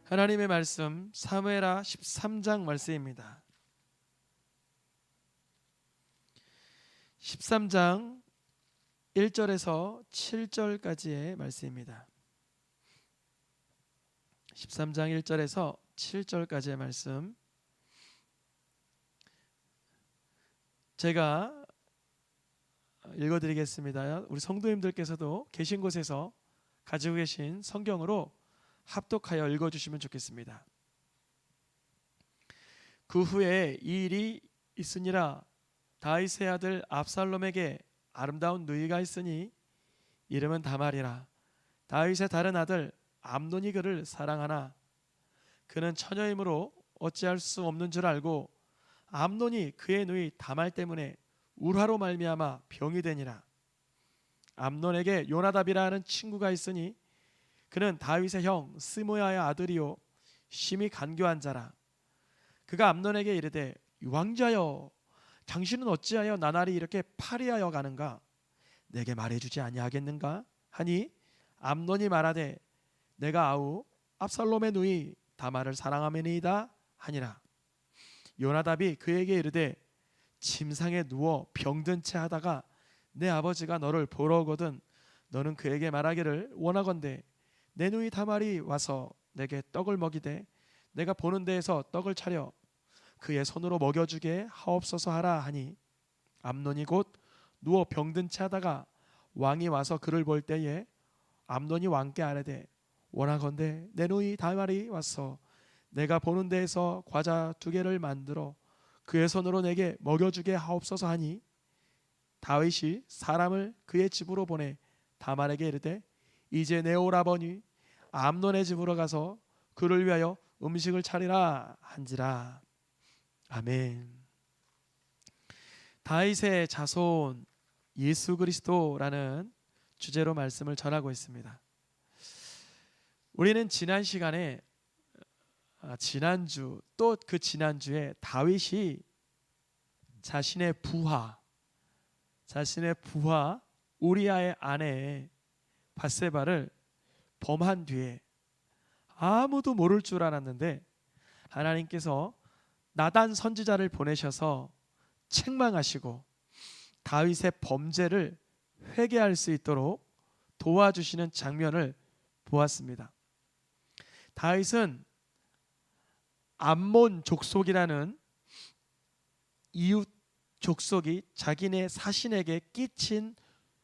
하나님의 말씀 사무엘하 13장 말씀입니다. 13장 1절에서 7절까지의 말씀입니다. 13장 1절에서 7절까지의 말씀, 제가 읽어드리겠습니다. 우리 성도님들께서도 계신 곳에서 가지고 계신 성경으로 합독하여 읽어주시면 좋겠습니다. 그 후에 이 일이 있으니라. 다윗의 아들 압살롬에게 아름다운 누이가 있으니 이름은 다말이라. 다윗의 다른 아들 암논이 그를 사랑하나 그는 처녀이므로 어찌할 수 없는 줄 알고 암논이 그의 누이 다말 때문에 울화로 말미암아 병이 되니라. 암논에게 요나답이라는 친구가 있으니 그는 다윗의 형 스모야의 아들이요 심히 간교한 자라. 그가 암논에게 이르되 왕자여, 당신은 어찌하여 나날이 이렇게 파리하여 가는가? 내게 말해주지 아니하겠는가? 하니 암논이 말하되 내가 아우 압살롬의 누이 다말을 사랑하매니이다 하니라. 요나답이 그에게 이르되 침상에 누워 병든 채 하다가 내 아버지가 너를 보러 오거든 너는 그에게 말하기를 원하건대 내 누이 다말이 와서 내게 떡을 먹이되 내가 보는 데에서 떡을 차려 그의 손으로 먹여주게 하옵소서 하라 하니 암논이 곧 누워 병든 채 하다가 왕이 와서 그를 볼 때에 암논이 왕께 아뢰되 원하건대 내 누이 다말이 와서 내가 보는 데에서 과자 2개를 만들어 그의 손으로 내게 먹여주게 하옵소서 하니 다윗이 사람을 그의 집으로 보내 다말에게 이르되 이제 내 오라버니 암논의 집으로 가서 그를 위하여 음식을 차리라 한지라. 아멘. 다윗의 자손 예수 그리스도라는 주제로 말씀을 전하고 있습니다. 우리는 지난 시간에 지난주 또 그 지난주에 다윗이 자신의 부하 우리아의 아내 밧세바를 범한 뒤에 아무도 모를 줄 알았는데 하나님께서 나단 선지자를 보내셔서 책망하시고 다윗의 범죄를 회개할 수 있도록 도와주시는 장면을 보았습니다. 다윗은 암몬 족속이라는 이웃 족속이 자기네 사신에게 끼친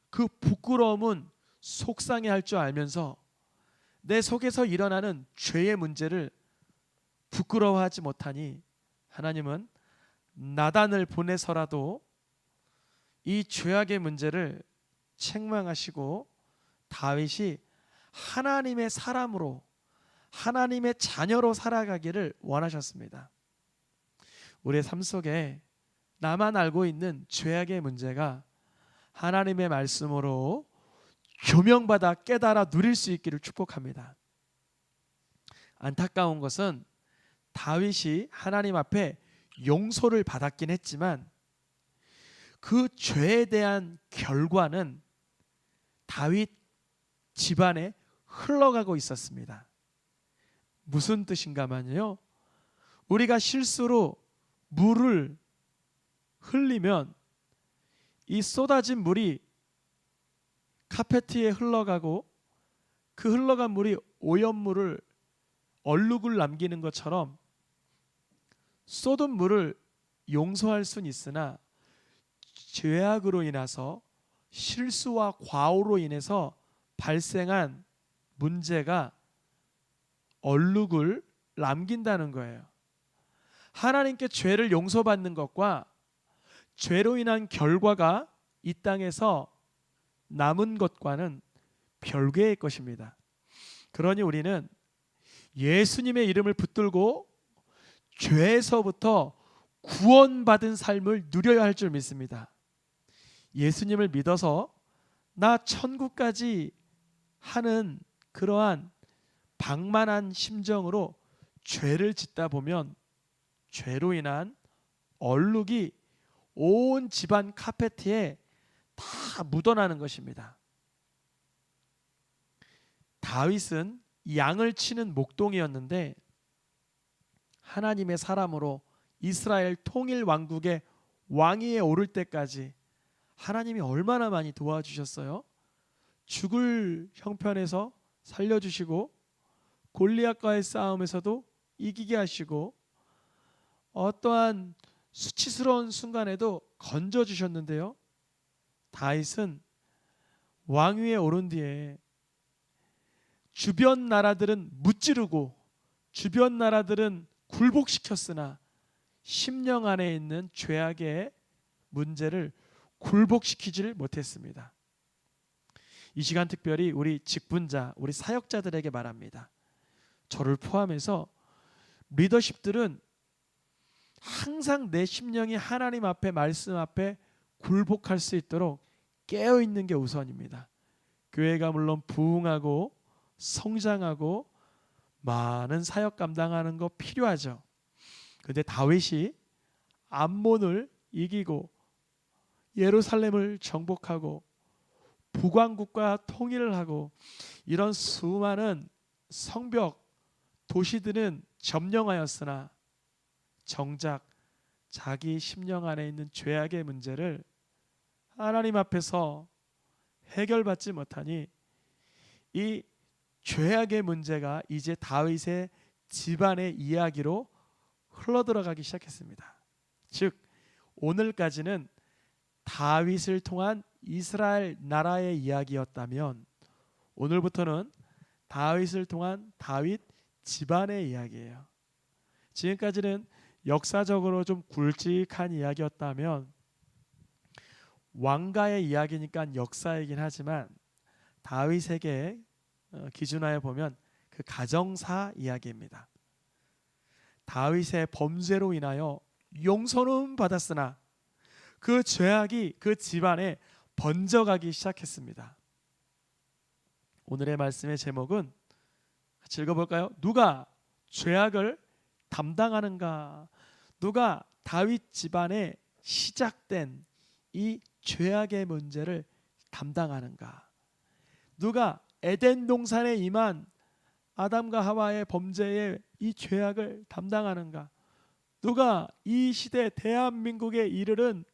그 부끄러움은 속상해할 줄 알면서 내 속에서 일어나는 죄의 문제를 부끄러워하지 못하니 하나님은 나단을 보내서라도 이 죄악의 문제를 책망하시고 다윗이 하나님의 사람으로 하나님의 자녀로 살아가기를 원하셨습니다. 우리의 삶 속에 나만 알고 있는 죄악의 문제가 하나님의 말씀으로 조명받아 깨달아 누릴 수 있기를 축복합니다. 안타까운 것은 다윗이 하나님 앞에 용서를 받았긴 했지만 그 죄에 대한 결과는 다윗 집안에 흘러가고 있었습니다. 무슨 뜻인가면요, 우리가 실수로 물을 흘리면 이 쏟아진 물이 카페트에 흘러가고 그 흘러간 물이 오염물을 얼룩을 남기는 것처럼 쏟은 물을 용서할 수는 있으나 죄악으로 인해서 실수와 과오로 인해서 발생한 문제가 얼룩을 남긴다는 거예요. 하나님께 죄를 용서받는 것과 죄로 인한 결과가 이 땅에서 남은 것과는 별개의 것입니다. 그러니 우리는 예수님의 이름을 붙들고 죄에서부터 구원받은 삶을 누려야 할 줄 믿습니다. 예수님을 믿어서 나 천국까지 하는 그러한 방만한 심정으로 죄를 짓다 보면 죄로 인한 얼룩이 온 집안 카페트에 다 묻어나는 것입니다. 다윗은 양을 치는 목동이었는데 하나님의 사람으로 이스라엘 통일 왕국의 왕위에 오를 때까지 하나님이 얼마나 많이 도와주셨어요. 죽을 형편에서 살려주시고 골리앗과의 싸움에서도 이기게 하시고 어떠한 수치스러운 순간에도 건져주셨는데요. 다윗은 왕위에 오른 뒤에 주변 나라들은 무찌르고 주변 나라들은 굴복시켰으나 심령 안에 있는 죄악의 문제를 굴복시키지를 못했습니다. 이 시간 특별히 우리 직분자, 우리 사역자들에게 말합니다. 저를 포함해서 리더십들은 항상 내 심령이 하나님 앞에, 말씀 앞에 굴복할 수 있도록 깨어있는 게 우선입니다. 교회가 물론 부흥하고 성장하고 많은 사역 감당하는 거 필요하죠. 그런데 다윗이 암몬을 이기고 예루살렘을 정복하고 북왕국과 통일을 하고 이런 수많은 성벽 도시들은 점령하였으나 정작 자기 심령 안에 있는 죄악의 문제를 하나님 앞에서 해결받지 못하니 이 죄악의 문제가 이제 다윗의 집안의 이야기로 흘러들어가기 시작했습니다. 즉 오늘까지는 다윗을 통한 이스라엘 나라의 이야기였다면 오늘부터는 다윗을 통한 다윗 집안의 이야기예요. 지금까지는 역사적으로 좀 굵직한 이야기였다면 왕가의 이야기니까 역사이긴 하지만 다윗에게 기준하여 보면 그 가정사 이야기입니다. 다윗의 범죄로 인하여 용서는 받았으나 그 죄악이 그 집안에 번져가기 시작했습니다. 오늘의 말씀의 제목은 같이 읽어볼까요? 누가 죄악을 담당하는가? 누가 다윗 집안에 시작된 이 죄악의 문제를 담당하는가? 누가 에덴 동산에 임한 아담과 하와의 범죄의 이 죄악을 담당하는가? 누가 이 시대 대한민국에 이르른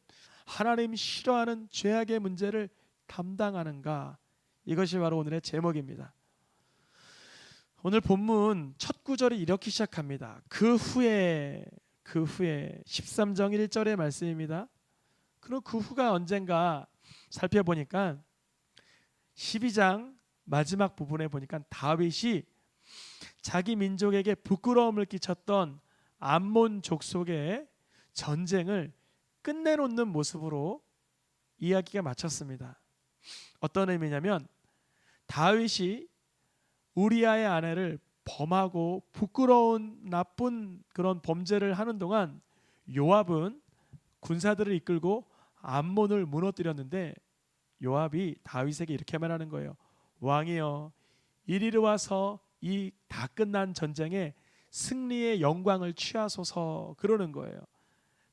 하나님 싫어하는 죄악의 문제를 담당하는가? 이것이 바로 오늘의 제목입니다. 오늘 본문 첫 구절이 이렇게 시작합니다. 그 후에 13장 1절의 말씀입니다. 그럼 그 후가 언젠가 살펴보니까 12장 마지막 부분에 보니까 다윗이 자기 민족에게 부끄러움을 끼쳤던 암몬 족속의 전쟁을 끝내놓는 모습으로 이야기가 마쳤습니다. 어떤 의미냐면 다윗이 우리아의 아내를 범하고 부끄러운 나쁜 그런 범죄를 하는 동안 요압은 군사들을 이끌고 암몬을 무너뜨렸는데 요압이 다윗에게 이렇게 말하는 거예요. 왕이여 이리로 와서 이 다 끝난 전쟁에 승리의 영광을 취하소서 그러는 거예요.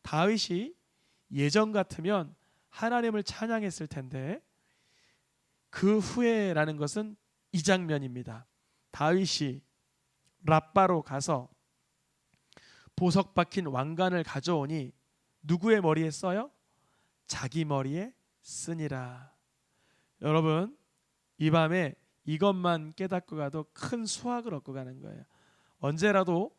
다윗이 예전 같으면 하나님을 찬양했을 텐데 그 후에라는 것은 이 장면입니다. 다윗이 랍바로 가서 보석 박힌 왕관을 가져오니 누구의 머리에 써요? 자기 머리에 쓰니라. 여러분 이 밤에 이것만 깨닫고 가도 큰 수확을 얻고 가는 거예요. 언제라도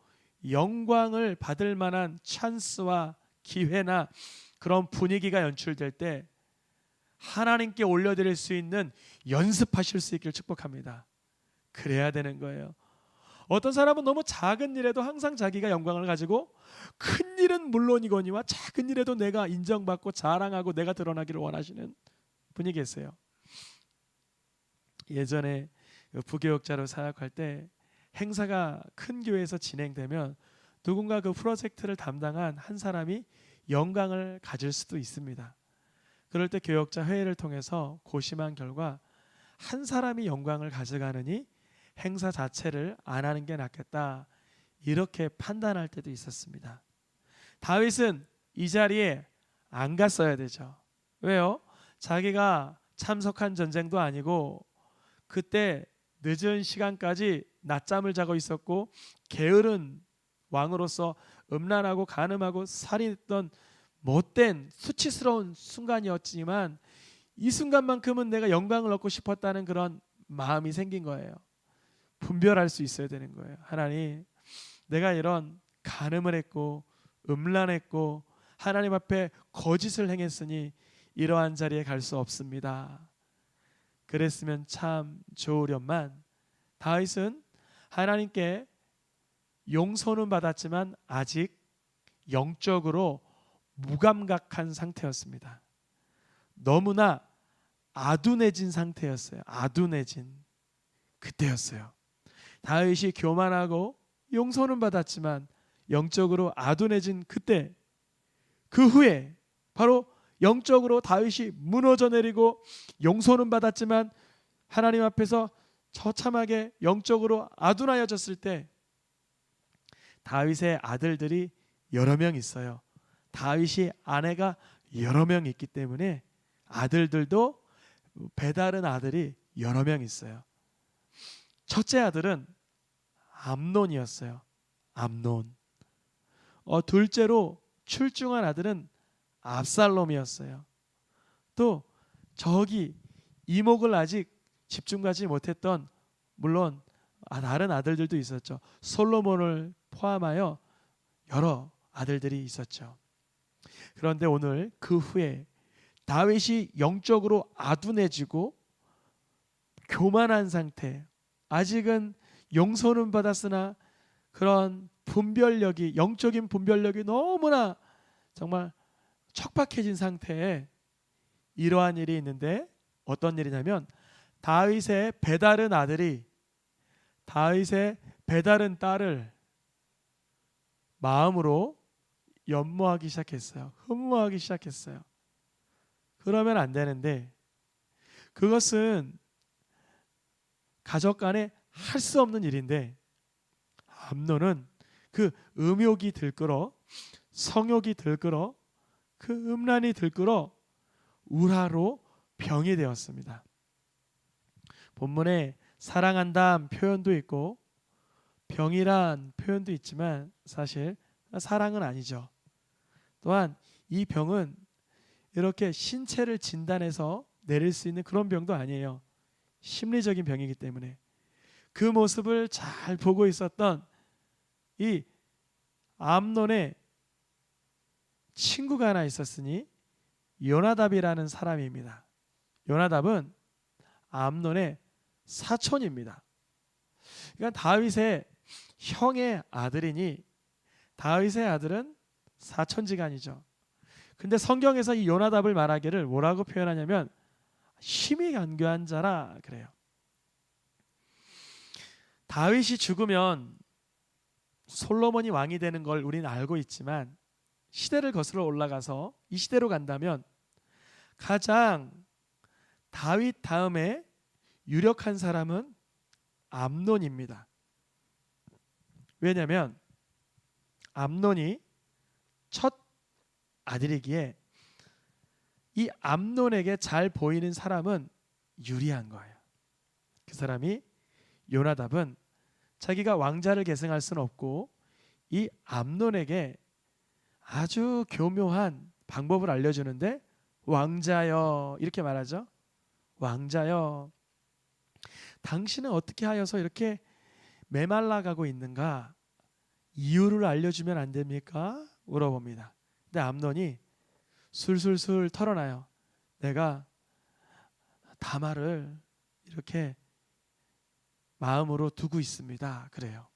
영광을 받을 만한 찬스와 기회나 그런 분위기가 연출될 때 하나님께 올려드릴 수 있는 연습하실 수 있기를 축복합니다. 그래야 되는 거예요. 어떤 사람은 너무 작은 일에도 항상 자기가 영광을 가지고 큰 일은 물론이거니와 작은 일에도 내가 인정받고 자랑하고 내가 드러나기를 원하시는 분이 계세요. 예전에 부교육자로 사역할 때 행사가 큰 교회에서 진행되면 누군가 그 프로젝트를 담당한 한 사람이 영광을 가질 수도 있습니다. 그럴 때 교역자 회의를 통해서 고심한 결과 한 사람이 영광을 가져가느니 행사 자체를 안 하는 게 낫겠다 이렇게 판단할 때도 있었습니다. 다윗은 이 자리에 안 갔어야 되죠. 왜요? 자기가 참석한 전쟁도 아니고 그때 늦은 시간까지 낮잠을 자고 있었고 게으른 왕으로서 음란하고 간음하고 살인했던 못된 수치스러운 순간이었지만 이 순간만큼은 내가 영광을 얻고 싶었다는 그런 마음이 생긴 거예요. 분별할 수 있어야 되는 거예요. 하나님, 내가 이런 간음을 했고 음란했고 하나님 앞에 거짓을 행했으니 이러한 자리에 갈 수 없습니다. 그랬으면 참 좋으련만 다윗은 하나님께 용서는 받았지만 아직 영적으로 무감각한 상태였습니다. 너무나 아둔해진 상태였어요. 아둔해진 그때였어요. 다윗이 교만하고 용서는 받았지만 영적으로 아둔해진 그때, 그 후에 바로 영적으로 다윗이 무너져 내리고 용서는 받았지만 하나님 앞에서 처참하게 영적으로 아둔하여졌을 때 다윗의 아들들이 여러 명 있어요. 다윗이 아내가 여러 명 있기 때문에 아들들도 배다른 아들이 여러 명 있어요. 첫째 아들은 암논이었어요. 암논. 둘째로 출중한 아들은 압살롬이었어요. 또 저기 이목을 아직 집중하지 못했던, 물론 다른 아들들도 있었죠. 솔로몬을 포함하여 여러 아들들이 있었죠. 그런데 오늘 그 후에 다윗이 영적으로 아둔해지고 교만한 상태, 아직은 용서는 받았으나 그런 분별력이, 영적인 분별력이 너무나 정말 척박해진 상태에 이러한 일이 있는데, 어떤 일이냐면 다윗의 배다른 아들이 다윗의 배다른 딸을 마음으로 연모하기 시작했어요. 흠모하기 시작했어요. 그러면 안 되는데, 그것은 가족 간에 할 수 없는 일인데, 암논은 그 음욕이 들끓어, 성욕이 들끓어, 그 음란이 들끓어 우라로 병이 되었습니다. 본문에 사랑한다는 표현도 있고 병이란 표현도 있지만 사실 사랑은 아니죠. 또한 이 병은 이렇게 신체를 진단해서 내릴 수 있는 그런 병도 아니에요. 심리적인 병이기 때문에 그 모습을 잘 보고 있었던 이 암논의 친구가 하나 있었으니 요나답이라는 사람입니다. 요나답은 암논의 사촌입니다. 그러니까 다윗의 형의 아들이니 다윗의 아들은 사촌지간이죠. 근데 성경에서 이 요나답을 말하기를 뭐라고 표현하냐면 힘이 간교한 자라 그래요. 다윗이 죽으면 솔로몬이 왕이 되는 걸 우리는 알고 있지만 시대를 거슬러 올라가서 이 시대로 간다면 가장 다윗 다음에 유력한 사람은 암논입니다. 왜냐하면 암논이 첫 아들이기에 이 암논에게 잘 보이는 사람은 유리한 거예요. 그 사람이 요나답은 자기가 왕자를 계승할 수는 없고 이 암논에게 아주 교묘한 방법을 알려주는데, 왕자여 이렇게 말하죠. 왕자여, 당신은 어떻게 하여서 이렇게 메말라가고 있는가? 이유를 알려주면 안 됩니까? 물어봅니다. 근데 암논이 술술술 털어놔요. 내가 다말을 이렇게 마음으로 두고 있습니다. 그래요.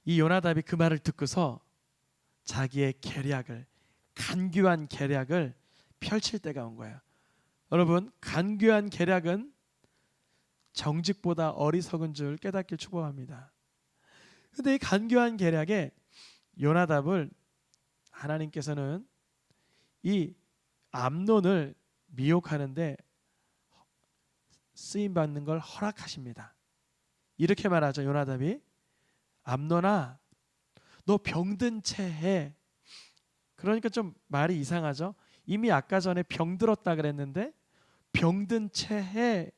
이 요나답이 그 말을 듣고서 자기의 계략을, 간교한 계략을 펼칠 때가 온 거예요. 여러분, 간교한 계략은 정직보다 어리석은 줄 깨닫길 축복합니다. 그런데 이 간교한 계략에 요나답을 하나님께서는 이 암논을 미혹하는데 쓰임 받는 걸 허락하십니다. 이렇게 말하죠. 요나답이 암논아, 너 병든 채 해. 그러니까 좀 말이 이상하죠. 이미 아까 전에 병들었다 그랬는데 병든 채 해.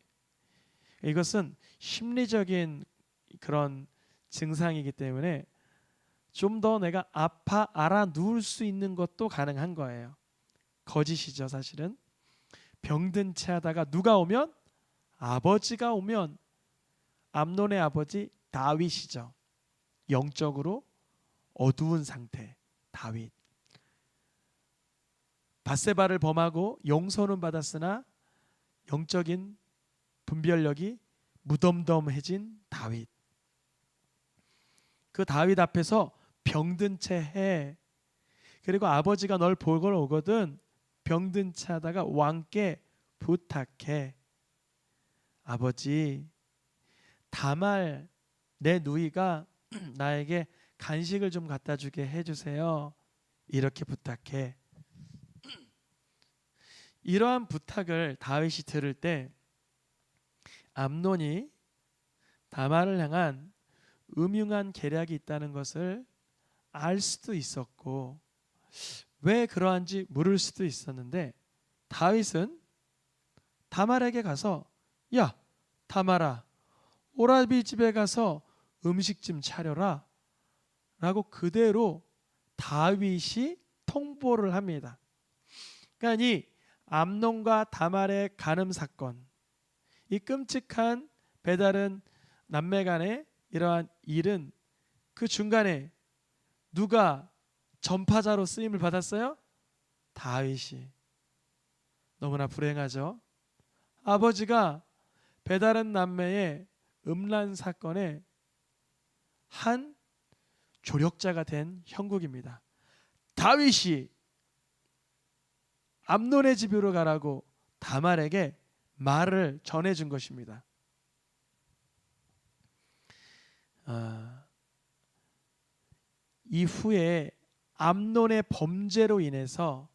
이것은 심리적인 그런 증상이기 때문에 좀 더 내가 알아 누울 수 있는 것도 가능한 거예요. 거짓이죠, 사실은. 병든 채 하다가 누가 오면? 아버지가 오면, 암논의 아버지 다윗이죠. 영적으로 어두운 상태 다윗. 밧세바를 범하고 용서는 받았으나 영적인 분별력이 무덤덤해진 다윗. 그 다윗 앞에서 병든 채 해. 그리고 아버지가 널 보러 오거든 병든 채 하다가 왕께 부탁해. 아버지, 다말 내 누이가 나에게 간식을 좀 갖다 주게 해주세요. 이렇게 부탁해. 이러한 부탁을 다윗이 들을 때 암논이 다말을 향한 음흉한 계략이 있다는 것을 알 수도 있었고 왜 그러한지 물을 수도 있었는데 다윗은 다말에게 가서 야 다말아 오라비 집에 가서 음식 좀 차려라 라고 그대로 다윗이 통보를 합니다. 그러니까 이 암논과 다말의 간음 사건, 이 끔찍한 배다른 남매 간의 이러한 일은 그 중간에 누가 전파자로 쓰임을 받았어요? 다윗이. 너무나 불행하죠. 아버지가 배다른 남매의 음란 사건에 한 조력자가 된 형국입니다. 다윗이 암논의 집으로 가라고 다말에게 말을 전해준 것입니다. 이후에 암논의 범죄로 인해서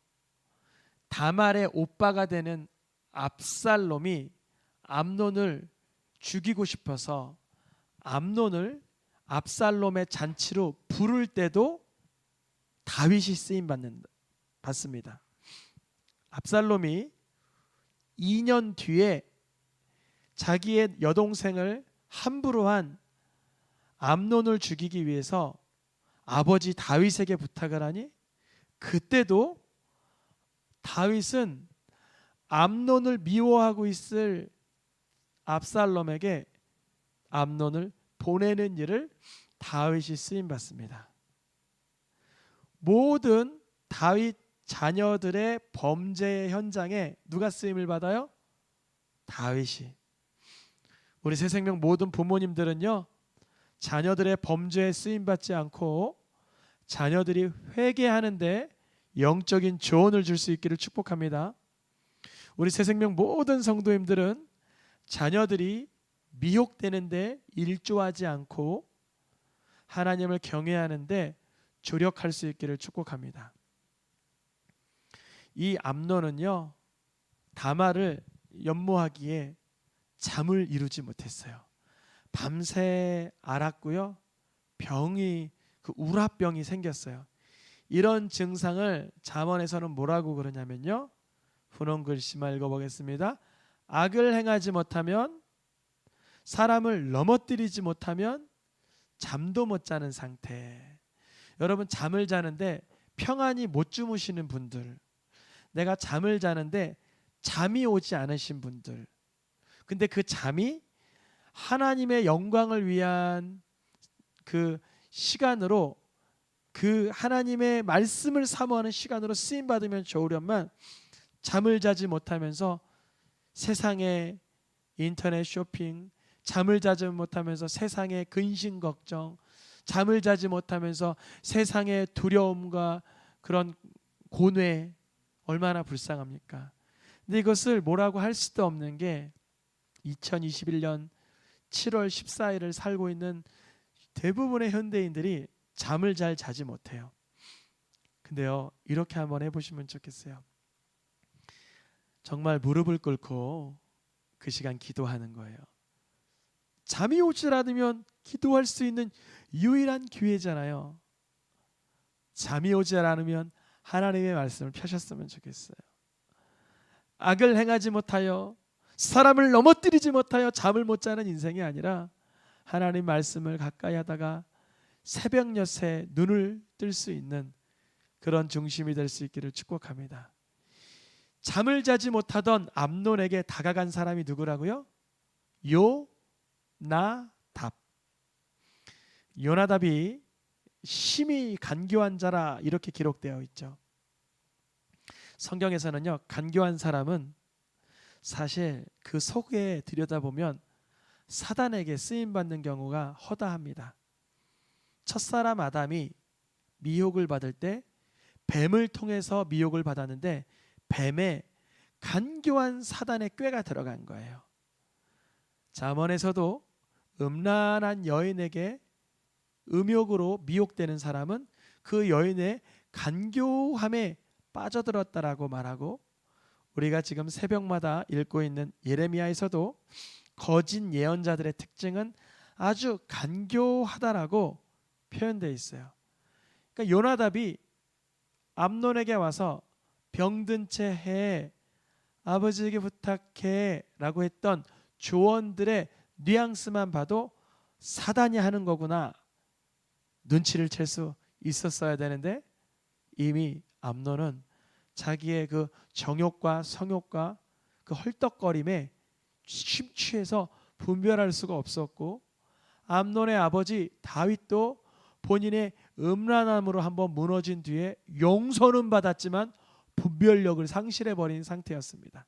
다말의 오빠가 되는 압살롬이 암논을 죽이고 싶어서 암논을 압살롬의 잔치로 부를 때도 다윗이 쓰임 받습니다. 압살롬이 2년 뒤에 자기의 여동생을 함부로 한 암논을 죽이기 위해서 아버지 다윗에게 부탁을 하니 그때도 다윗은 암논을 미워하고 있을 압살롬에게 암논을 보내는 일을 다윗이 쓰임 받습니다. 모든 다윗 자녀들의 범죄 현장에 누가 쓰임을 받아요? 다윗이. 우리 새생명 모든 부모님들은요 자녀들의 범죄에 쓰임 받지 않고 자녀들이 회개하는데 영적인 조언을 줄 수 있기를 축복합니다. 우리 새생명 모든 성도님들은 자녀들이 미혹되는데 일조하지 않고 하나님을 경외하는데 조력할 수 있기를 축복합니다. 이 암논은요 다말을 연모하기에 잠을 이루지 못했어요. 밤새 앓았고요. 병이 그 우라병이 생겼어요. 이런 증상을 잠언에서는 뭐라고 그러냐면요. 분홍 글씨만 읽어보겠습니다. 악을 행하지 못하면 사람을 넘어뜨리지 못하면 잠도 못 자는 상태. 여러분 잠을 자는데 평안히 못 주무시는 분들, 내가 잠을 자는데 잠이 오지 않으신 분들, 근데 그 잠이 하나님의 영광을 위한 그 시간으로 그 하나님의 말씀을 사모하는 시간으로 쓰임 받으면 좋으련만 잠을 자지 못하면서 세상의 인터넷 쇼핑, 잠을 자지 못하면서 세상의 근심 걱정, 잠을 자지 못하면서 세상의 두려움과 그런 고뇌, 얼마나 불쌍합니까? 근데 이것을 뭐라고 할 수도 없는 게 2021년 7월 14일을 살고 있는 대부분의 현대인들이 잠을 잘 자지 못해요. 근데요 이렇게 한번 해보시면 좋겠어요. 정말 무릎을 꿇고 그 시간 기도하는 거예요. 잠이 오질 않으면 기도할 수 있는 유일한 기회잖아요. 잠이 오질 않으면 하나님의 말씀을 펴셨으면 좋겠어요. 악을 행하지 못하여 사람을 넘어뜨리지 못하여 잠을 못 자는 인생이 아니라 하나님 말씀을 가까이 하다가 새벽 엿에 눈을 뜰 수 있는 그런 중심이 될 수 있기를 축복합니다. 잠을 자지 못하던 암논에게 다가간 사람이 누구라고요? 요나답. 요나답이 심히 간교한 자라 이렇게 기록되어 있죠. 성경에서는요, 간교한 사람은 사실 그 속에 들여다보면 사단에게 쓰임받는 경우가 허다합니다. 첫사람 아담이 미혹을 받을 때 뱀을 통해서 미혹을 받았는데 뱀에 간교한 사단의 꾀가 들어간 거예요. 잠언에서도 음란한 여인에게 음욕으로 미혹되는 사람은 그 여인의 간교함에 빠져들었다라고 말하고, 우리가 지금 새벽마다 읽고 있는 예레미야에서도 거짓 예언자들의 특징은 아주 간교하다라고 표현되어 있어요. 그러니까 요나답이 암논에게 와서 병든 채 해, 아버지에게 부탁해 라고 했던 조언들의 뉘앙스만 봐도 사단이 하는 거구나 눈치를 챌 수 있었어야 되는데, 이미 암논은 자기의 그 정욕과 성욕과 그 헐떡거림에 심취해서 분별할 수가 없었고, 암논의 아버지 다윗도 본인의 음란함으로 한번 무너진 뒤에 용서는 받았지만 분별력을 상실해버린 상태였습니다.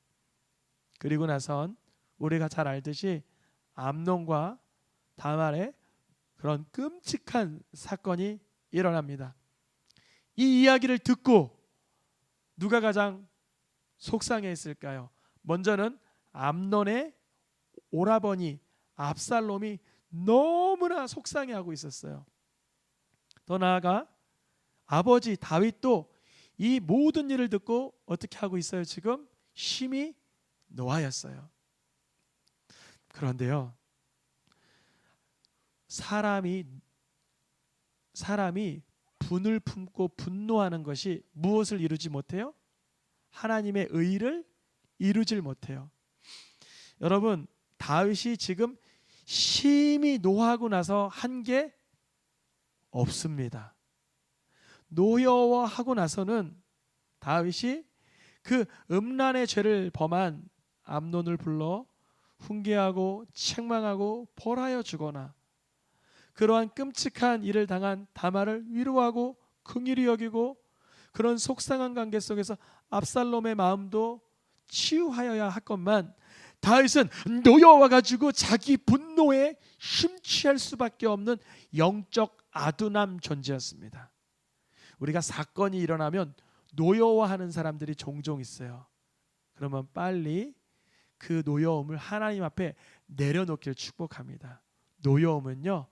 그리고 나선 우리가 잘 알듯이 암논과 다말의 그런 끔찍한 사건이 일어납니다. 이 이야기를 듣고 누가 가장 속상해했을까요? 먼저는 암논의 오라버니 압살롬이 너무나 속상해하고 있었어요. 더 나아가 아버지 다윗도 이 모든 일을 듣고 어떻게 하고 있어요? 지금 심히 노하였어요. 그런데요, 사람이 분을 품고 분노하는 것이 무엇을 이루지 못해요? 하나님의 의를 이루질 못해요. 여러분, 다윗이 지금 심히 노하고 나서 한 게 없습니다. 노여워하고 나서는 다윗이 그 음란의 죄를 범한 암논을 불러 훈계하고 책망하고 벌하여 주거나, 그러한 끔찍한 일을 당한 다말을 위로하고 긍휼히 여기고, 그런 속상한 관계 속에서 압살롬의 마음도 치유하여야 하건만, 다윗은 노여워 가지고 자기 분노에 심취할 수밖에 없는 영적 아둔함 존재였습니다. 우리가 사건이 일어나면 노여워하는 사람들이 종종 있어요. 그러면 빨리 그 노여움을 하나님 앞에 내려놓기를 축복합니다. 노여움은요,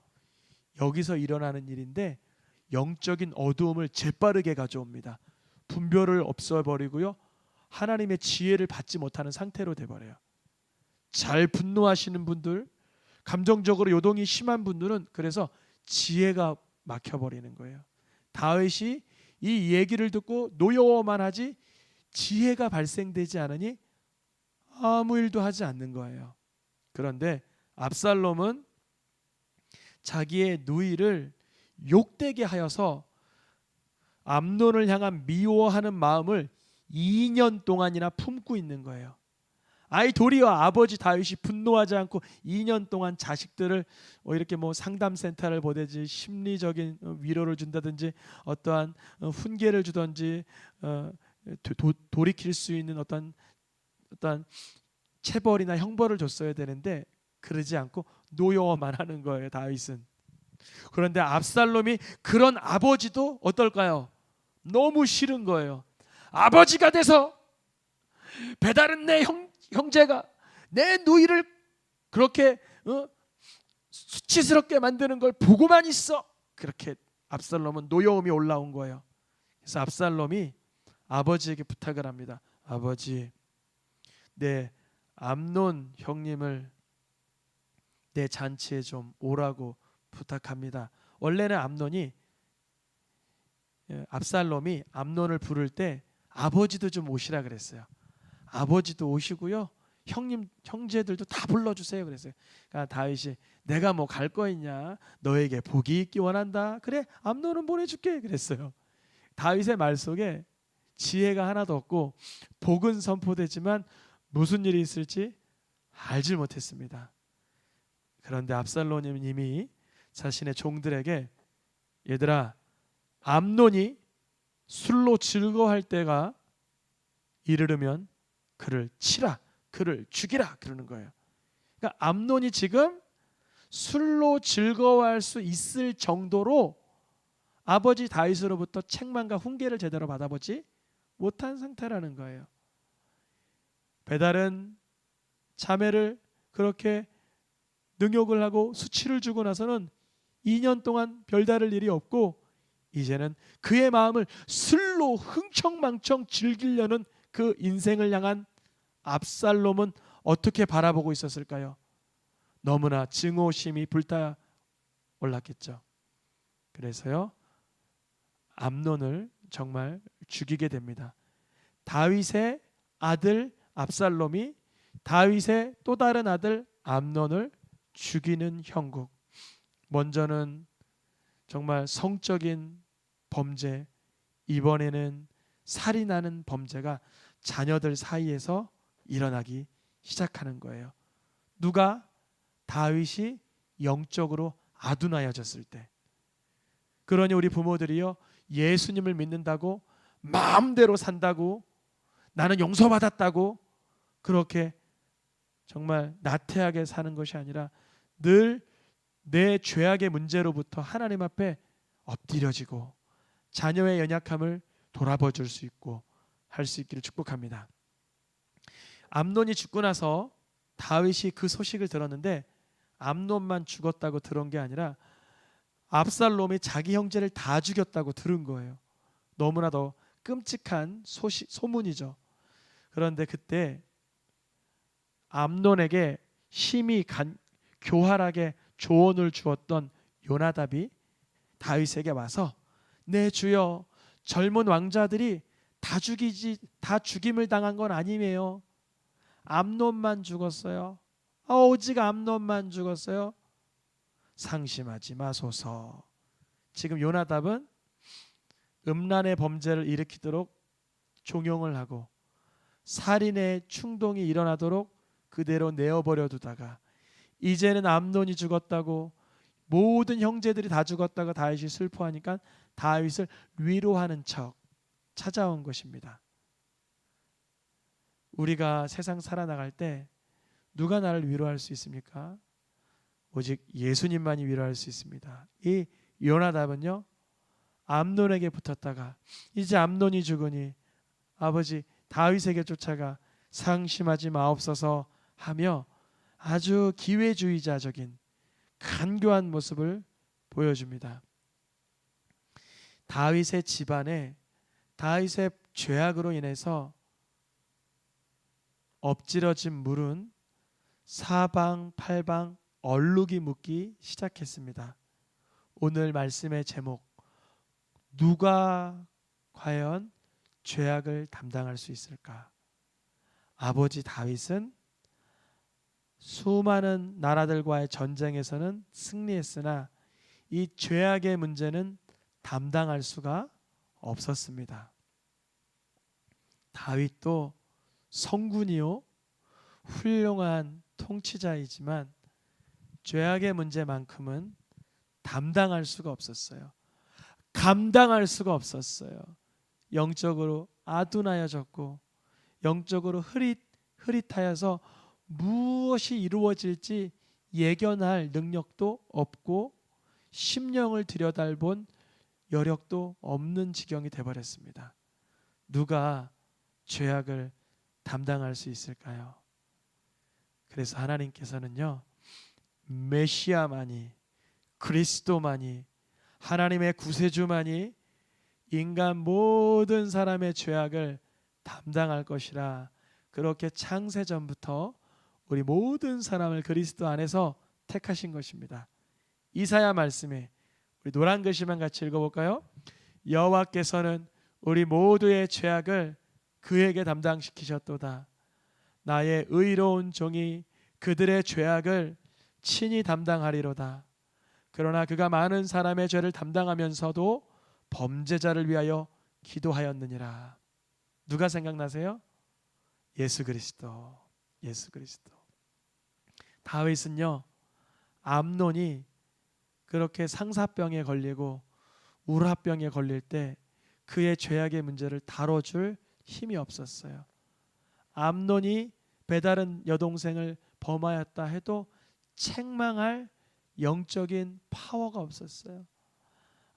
여기서 일어나는 일인데 영적인 어두움을 재빠르게 가져옵니다. 분별을 없애버리고요, 하나님의 지혜를 받지 못하는 상태로 돼버려요. 잘 분노하시는 분들, 감정적으로 요동이 심한 분들은 그래서 지혜가 막혀버리는 거예요. 다윗이 이 얘기를 듣고 노여워만 하지 지혜가 발생되지 않으니 아무 일도 하지 않는 거예요. 그런데 압살롬은 자기의 누이를 욕되게 하여서 암논을 향한 미워하는 마음을 2년 동안이나 품고 있는 거예요. 아이 도리어 아버지 다윗이 분노하지 않고 2년 동안 자식들을 이렇게 뭐 상담센터를 보내지, 심리적인 위로를 준다든지, 어떠한 훈계를 주든지, 돌이킬 수 있는 어떠한 체벌이나 형벌을 줬어야 되는데 그러지 않고 노여워만 하는 거예요, 다윗은. 그런데 압살롬이 그런 아버지도 어떨까요? 너무 싫은 거예요. 아버지가 돼서 배다른 내 형제가 내 누이를 그렇게 수치스럽게 만드는 걸 보고만 있어. 그렇게 압살롬은 노여움이 올라온 거예요. 그래서 압살롬이 아버지에게 부탁을 합니다. 아버지, 내 암논 형님을 내 잔치에 좀 오라고 부탁합니다. 원래는 압살롬이 암논을 부를 때 아버지도 좀 오시라 그랬어요. 아버지도 오시고요, 형제들도 다 불러주세요. 그랬어요. 그러니까 다윗이 내가 뭐 갈 거 있냐? 너에게 복이 있기 원한다. 그래, 암논은 보내줄게. 그랬어요. 다윗의 말 속에 지혜가 하나도 없고 복은 선포되지만 무슨 일이 있을지 알질 못했습니다. 그런데 압살롬님이 자신의 종들에게 얘들아, 암논이 술로 즐거워할 때가 이르르면 그를 치라, 그를 죽이라 그러는 거예요. 그러니까 암논이 지금 술로 즐거워할 수 있을 정도로 아버지 다윗으로부터 책망과 훈계를 제대로 받아보지 못한 상태라는 거예요. 배달은 자매를 그렇게 능욕을 하고 수치를 주고 나서는 2년 동안 별다를 일이 없고 이제는 그의 마음을 술로 흥청망청 즐기려는 그 인생을 향한 압살롬은 어떻게 바라보고 있었을까요? 너무나 증오심이 불타 올랐겠죠. 그래서요, 암논을 정말 죽이게 됩니다. 다윗의 아들 압살롬이 다윗의 또 다른 아들 암논을 죽이는 형국. 먼저는 정말 성적인 범죄, 이번에는 살인하는 범죄가 자녀들 사이에서 일어나기 시작하는 거예요. 누가? 다윗이 영적으로 아둔하여졌을 때. 그러니 우리 부모들이요, 예수님을 믿는다고 마음대로 산다고, 나는 용서받았다고 그렇게 정말 나태하게 사는 것이 아니라 늘 내 죄악의 문제로부터 하나님 앞에 엎드려지고 자녀의 연약함을 돌아봐 줄 수 있고 할 수 있기를 축복합니다. 암논이 죽고 나서 다윗이 그 소식을 들었는데 암논만 죽었다고 들은 게 아니라 압살롬이 자기 형제를 다 죽였다고 들은 거예요. 너무나도 끔찍한 소문이죠. 그런데 그때 암논에게 심히 교활하게 조언을 주었던 요나답이 다윗에게 와서 내 주여, 젊은 왕자들이 다 죽임을 당한 건 아니에요. 암논만 죽었어요. 오직 암논만 죽었어요. 상심하지 마소서. 지금 요나답은 음란의 범죄를 일으키도록 종용을 하고 살인의 충동이 일어나도록 그대로 내어버려 두다가 이제는 암논이 죽었다고 모든 형제들이 다 죽었다고 다윗이 슬퍼하니까 다윗을 위로하는 척 찾아온 것입니다. 우리가 세상 살아나갈 때 누가 나를 위로할 수 있습니까? 오직 예수님만이 위로할 수 있습니다. 이 요나답은요, 암논에게 붙었다가 이제 암논이 죽으니 아버지 다윗에게 쫓아가 상심하지 마옵소서 하며 아주 기회주의자적인 간교한 모습을 보여줍니다. 다윗의 집안에 다윗의 죄악으로 인해서 엎질러진 물은 사방팔방 얼룩이 묻기 시작했습니다. 오늘 말씀의 제목, 누가 과연 죄악을 담당할 수 있을까? 아버지 다윗은 수많은 나라들과의 전쟁에서는 승리했으나 이 죄악의 문제는 담당할 수가 없었습니다. 다윗도 성군이요, 훌륭한 통치자이지만 죄악의 문제만큼은 담당할 수가 없었어요. 감당할 수가 없었어요. 영적으로 아둔하여졌고 영적으로 흐릿하여서 무엇이 이루어질지 예견할 능력도 없고 심령을 들여다본 여력도 없는 지경이 되어버렸습니다. 누가 죄악을 담당할 수 있을까요? 그래서 하나님께서는요, 메시아만이, 그리스도만이, 하나님의 구세주만이 인간 모든 사람의 죄악을 담당할 것이라 그렇게 창세전부터 우리 모든 사람을 그리스도 안에서 택하신 것입니다. 이사야 말씀에 우리 노란 글씨만 같이 읽어볼까요? 여호와께서는 우리 모두의 죄악을 그에게 담당시키셨도다. 나의 의로운 종이 그들의 죄악을 친히 담당하리로다. 그러나 그가 많은 사람의 죄를 담당하면서도 범죄자를 위하여 기도하였느니라. 누가 생각나세요? 예수 그리스도. 예수 그리스도. 다윗은요, 암논이 그렇게 상사병에 걸리고 우라병에 걸릴 때 그의 죄악의 문제를 다뤄줄 힘이 없었어요. 암논이 배다른 여동생을 범하였다 해도 책망할 영적인 파워가 없었어요.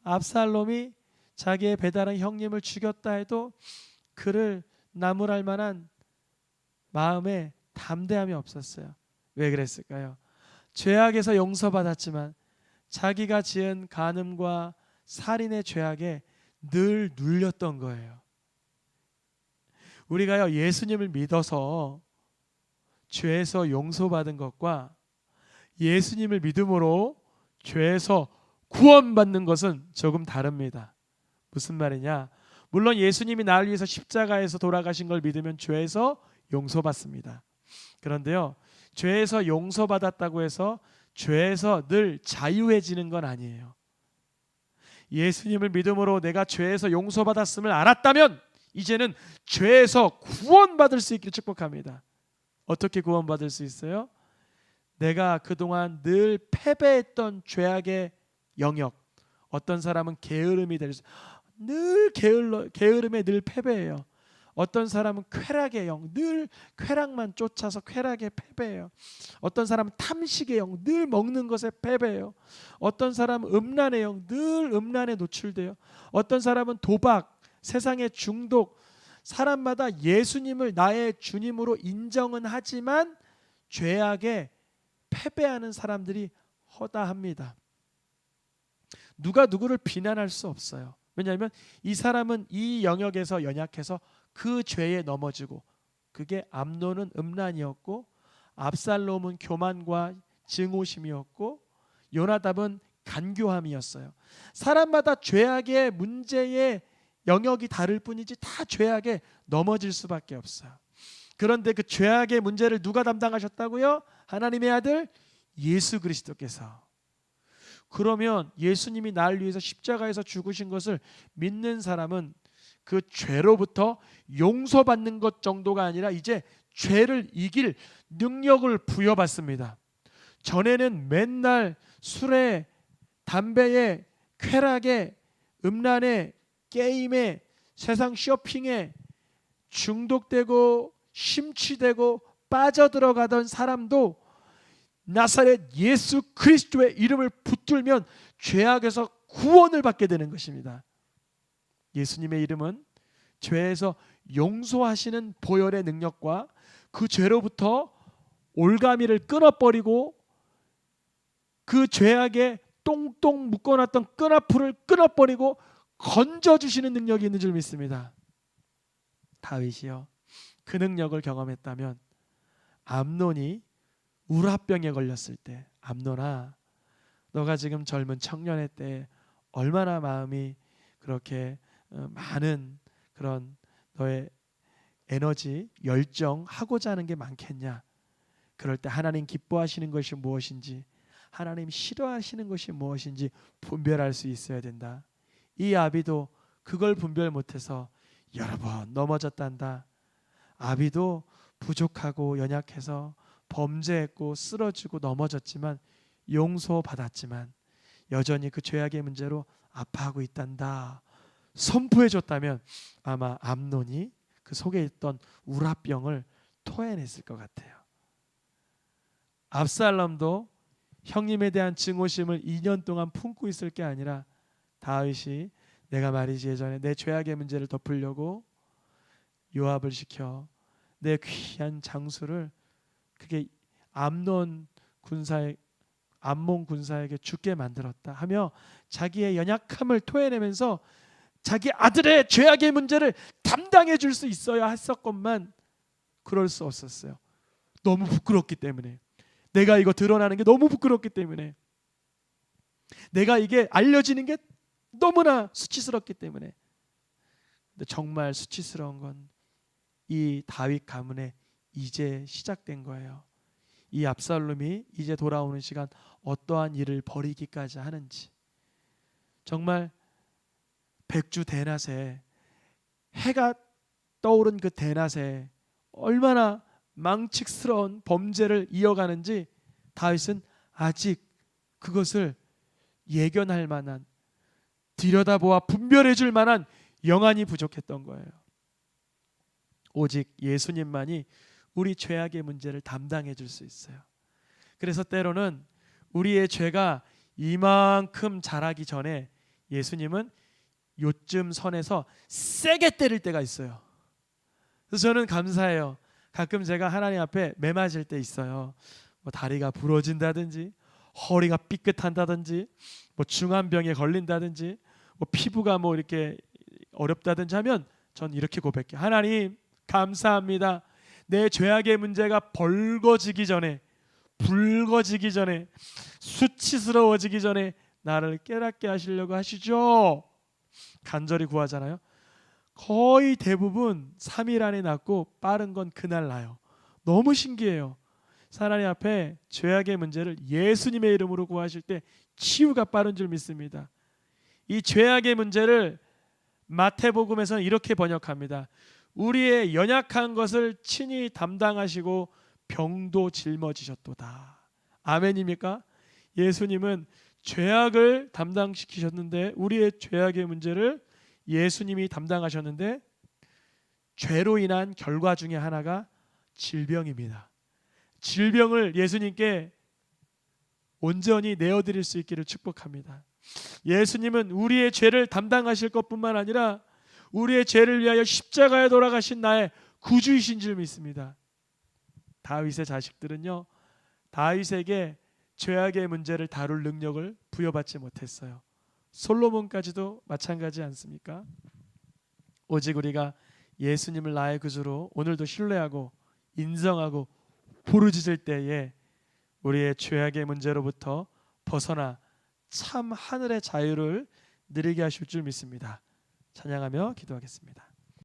압살롬이 자기의 배다른 형님을 죽였다 해도 그를 나무랄 만한 마음에 담대함이 없었어요. 왜 그랬을까요? 죄악에서 용서받았지만 자기가 지은 간음과 살인의 죄악에 늘 눌렸던 거예요. 우리가요, 예수님을 믿어서 죄에서 용서받은 것과 예수님을 믿음으로 죄에서 구원받는 것은 조금 다릅니다. 무슨 말이냐? 물론 예수님이 나를 위해서 십자가에서 돌아가신 걸 믿으면 죄에서 용서받습니다. 그런데요, 죄에서 용서받았다고 해서 죄에서 늘 자유해지는 건 아니에요. 예수님을 믿음으로 내가 죄에서 용서받았음을 알았다면 이제는 죄에서 구원받을 수 있기를 축복합니다. 어떻게 구원받을 수 있어요? 내가 그동안 늘 패배했던 죄악의 영역, 어떤 사람은 게으름이 늘 게으름에 늘 패배해요. 어떤 사람은 쾌락의 영, 늘 쾌락만 쫓아서 쾌락에 패배해요. 어떤 사람은 탐식의 영, 늘 먹는 것에 패배해요. 어떤 사람은 음란의 영, 늘 음란에 노출돼요. 어떤 사람은 도박, 세상의 중독. 사람마다 예수님을 나의 주님으로 인정은 하지만 죄악에 패배하는 사람들이 허다합니다. 누가 누구를 비난할 수 없어요. 왜냐하면 이 사람은 이 영역에서 연약해서 그 죄에 넘어지고, 그게 암논은 음란이었고 압살롬은 교만과 증오심이었고 요나답은 간교함이었어요. 사람마다 죄악의 문제의 영역이 다를 뿐이지 다 죄악에 넘어질 수밖에 없어요. 그런데 그 죄악의 문제를 누가 담당하셨다고요? 하나님의 아들 예수 그리스도께서. 그러면 예수님이 나를 위해서 십자가에서 죽으신 것을 믿는 사람은 그 죄로부터 용서받는 것 정도가 아니라 이제 죄를 이길 능력을 부여받습니다. 전에는 맨날 술에, 담배에, 쾌락에, 음란에, 게임에, 세상 쇼핑에 중독되고 심취되고 빠져들어가던 사람도 나사렛 예수 그리스도의 이름을 붙들면 죄악에서 구원을 받게 되는 것입니다. 예수님의 이름은 죄에서 용서하시는 보혈의 능력과 그 죄로부터 올가미를 끊어버리고 그 죄악에 똥똥 묶어놨던 끈아풀을 끊어버리고 건져주시는 능력이 있는 줄 믿습니다. 다윗이요, 그 능력을 경험했다면 암논이 우라병에 걸렸을 때, 암논아, 너가 지금 젊은 청년의 때 얼마나 마음이 그렇게 많은 그런 너의 에너지, 열정, 하고자 하는 게 많겠냐. 그럴 때 하나님 기뻐하시는 것이 무엇인지, 하나님 싫어하시는 것이 무엇인지 분별할 수 있어야 된다. 이 아비도 그걸 분별 못해서 여러 번 넘어졌단다. 아비도 부족하고 연약해서 범죄했고 쓰러지고 넘어졌지만 용서받았지만 여전히 그 죄악의 문제로 아파하고 있단다. 선포해줬다면 아마 암논이 그 속에 있던 우라병을 토해냈을 것 같아요. 압살롬도 형님에 대한 증오심을 2년 동안 품고 있을 게 아니라 다윗이 내가 말이지 예전에 내 죄악의 문제를 덮으려고 요압을 시켜 내 귀한 장수를 그게 암몬 군사에게 죽게 만들었다 하며 자기의 연약함을 토해내면서 자기 아들의 죄악의 문제를 담당해 줄 수 있어야 했었건만 그럴 수 없었어요. 너무 부끄럽기 때문에, 내가 이거 드러나는 게 너무 부끄럽기 때문에, 내가 이게 알려지는 게 너무나 수치스럽기 때문에. 근데 정말 수치스러운 건 이 다윗 가문의 이제 시작된 거예요. 이 압살롬이 이제 돌아오는 시간 어떠한 일을 벌이기까지 하는지. 정말 백주 대낮에 해가 떠오른 그 대낮에 얼마나 망측스러운 범죄를 이어가는지 다윗은 아직 그것을 예견할 만한, 들여다보아 분별해 줄 만한 영안이 부족했던 거예요. 오직 예수님만이 우리 죄악의 문제를 담당해 줄 수 있어요. 그래서 때로는 우리의 죄가 이만큼 자라기 전에 예수님은 요쯤 선에서 세게 때릴 때가 있어요. 그래서 저는 감사해요. 가끔 제가 하나님 앞에 매맞을 때 있어요. 뭐 다리가 부러진다든지, 허리가 삐끗한다든지, 뭐 중환병에 걸린다든지, 뭐 피부가 뭐 이렇게 어렵다든지 하면 전 이렇게 고백해요. 하나님 감사합니다. 내 죄악의 문제가 벌거지기 전에, 붉어지기 전에, 수치스러워지기 전에 나를 깨닫게 하시려고 하시죠. 간절히 구하잖아요. 거의 대부분 3일 안에 낫고 빠른 건 그날 나요. 너무 신기해요. 하나님 앞에 죄악의 문제를 예수님의 이름으로 구하실 때 치유가 빠른 줄 믿습니다. 이 죄악의 문제를 마태복음에서는 이렇게 번역합니다. 우리의 연약한 것을 친히 담당하시고 병도 짊어지셨도다. 아멘입니까? 예수님은 죄악을 담당시키셨는데, 우리의 죄악의 문제를 예수님이 담당하셨는데, 죄로 인한 결과 중에 하나가 질병입니다. 질병을 예수님께 온전히 내어드릴 수 있기를 축복합니다. 예수님은 우리의 죄를 담당하실 것뿐만 아니라 우리의 죄를 위하여 십자가에 돌아가신 나의 구주이신 줄 믿습니다. 다윗의 자식들은요, 다윗에게 죄악의 문제를 다룰 능력을 부여받지 못했어요. 솔로몬까지도 마찬가지 않습니까? 오직 우리가 예수님을 나의 구주로 오늘도 신뢰하고 인정하고 부르짖을 때에 우리의 죄악의 문제로부터 벗어나 참 하늘의 자유를 누리게 하실 줄 믿습니다. 찬양하며 기도하겠습니다.